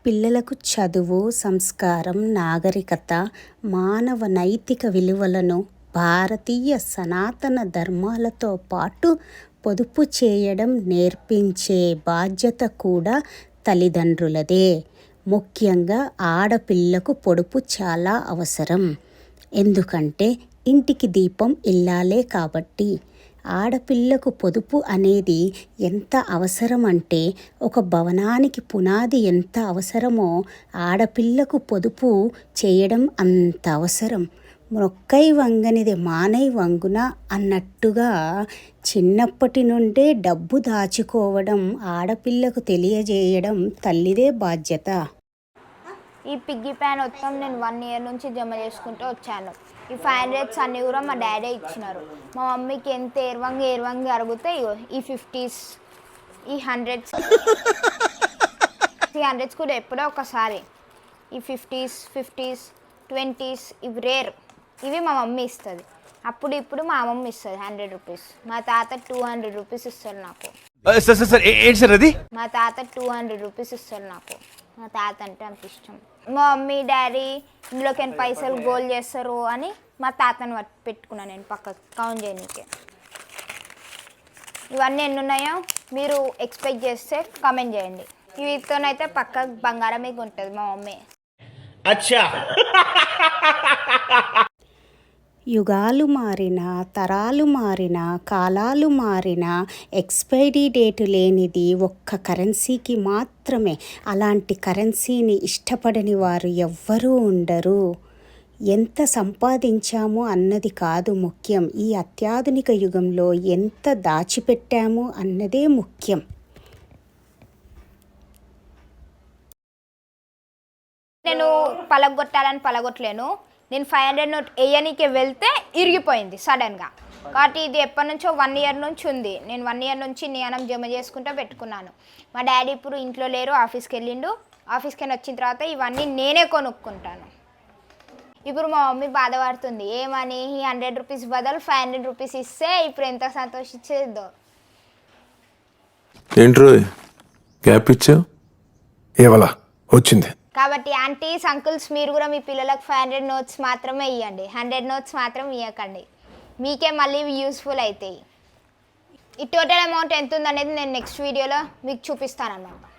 పిల్లలకు చదువు, సంస్కారం, నాగరికత, మానవ నైతిక విలువలను భారతీయ సనాతన ధర్మాలతో పాటు పొదుపు చేయడం నేర్పించే బాధ్యత కూడా తల్లిదండ్రులదే. ముఖ్యంగా ఆడపిల్లకు పొదుపు చాలా అవసరం. ఎందుకంటే ఇంటికి దీపం ఇల్లాలే కాబట్టి. ఆడపిల్లకు పొదుపు అనేది ఎంత అవసరం అంటే ఒక భవనానికి పునాది ఎంత అవసరమో ఆడపిల్లకు పొదుపు చేయడం అంత అవసరం. మొక్కై వంగనిది మానై వంగున అన్నట్టుగా చిన్నప్పటి నుండే డబ్బు దాచుకోవడం ఆడపిల్లకు తెలియజేయడం తల్లిదే బాధ్యత. ఈ పిగ్గీ ప్యాన్ మొత్తం నేను 1 year నుంచి జమ చేసుకుంటూ వచ్చాను. ఈ 500s అన్నీ కూడా మా డాడీ ఇచ్చినారు. మా మమ్మీకి ఎంత ఏర్వంగి అరుగుతాయి. ఈ 50s, ఈ 100s, ఈ 100s కూడా ఎప్పుడో ఒకసారి. ఈ 50s, 20s ఇవి రేర్. ఇవి మా మమ్మీ ఇస్తుంది. అప్పుడు ఇప్పుడు మా మమ్మీ ఇస్తుంది 100 రూపీస్. మా తాత 200 రూపీస్ ఇస్తారు నాకు. మా తాత 200 రూపీస్ ఇస్తారు నాకు. మా తాత అంటే అంత ఇష్టం. మా మమ్మీ డాడీ ఇందులోకి పైసలు గోల్ చేస్తారు అని మా తాతను పెట్టుకున్నాను నేను పక్కకు కౌంట్ చేయడానికి. ఇవన్నీ ఎన్ని ఉన్నాయో మీరు ఎక్స్పెక్ట్ చేస్తే కామెంట్ చేయండి. వీటితోనైతే పక్కకు బంగారం మీకు ఉంటుంది మా మమ్మీ. అచ్చా. యుగాలు మారినా, తరాలు మారినా, కాలాలు మారినా ఎక్స్పైరీ డేటు లేనిది ఒక్క కరెన్సీకి మాత్రమే. అలాంటి కరెన్సీని ఇష్టపడని వారు ఎవ్వరూ ఉండరు. ఎంత సంపాదించాము అన్నది కాదు ముఖ్యం, ఈ అత్యాధునిక యుగంలో ఎంత దాచిపెట్టాము అన్నదే ముఖ్యం. నేను పలగొట్టలేను. నేను 500 నోట్ వేయనీకి వెళ్తే ఇరిగిపోయింది సడన్గా. కాబట్టి ఇది ఎప్పటి నుంచో 1 year నుంచి ఉంది. నేను 1 year నుంచి నియానం జమ చేసుకుంటూ పెట్టుకున్నాను. మా డాడీ ఇప్పుడు ఇంట్లో లేరు, ఆఫీస్కి వెళ్ళిండు. ఆఫీస్కి వచ్చిన తర్వాత ఇవన్నీ నేనే కొనుక్కుంటాను. ఇప్పుడు మా మమ్మీ బాధపడుతుంది. ఏమని ఈ 100 రూపీస్ బదులు 500 రూపీస్ ఇస్తే ఇప్పుడు ఎంత సంతోషించేదో. ఏంట్రో గ్యాప్ ఇచ్చావు, ఏవలా వచ్చింది. కాబట్టి ఆంటీస్, అంకుల్స్ మీరు కూడా మీ పిల్లలకు 500 నోట్స్ మాత్రమే ఇవ్వండి. 100 నోట్స్ మాత్రం ఇవ్వకండి. మీకే మళ్ళీ యూస్ఫుల్ అవుతాయి. ఈ టోటల్ అమౌంట్ ఎంత ఉందనేది నేను నెక్స్ట్ వీడియోలో మీకు చూపిస్తాను అన్నమాట.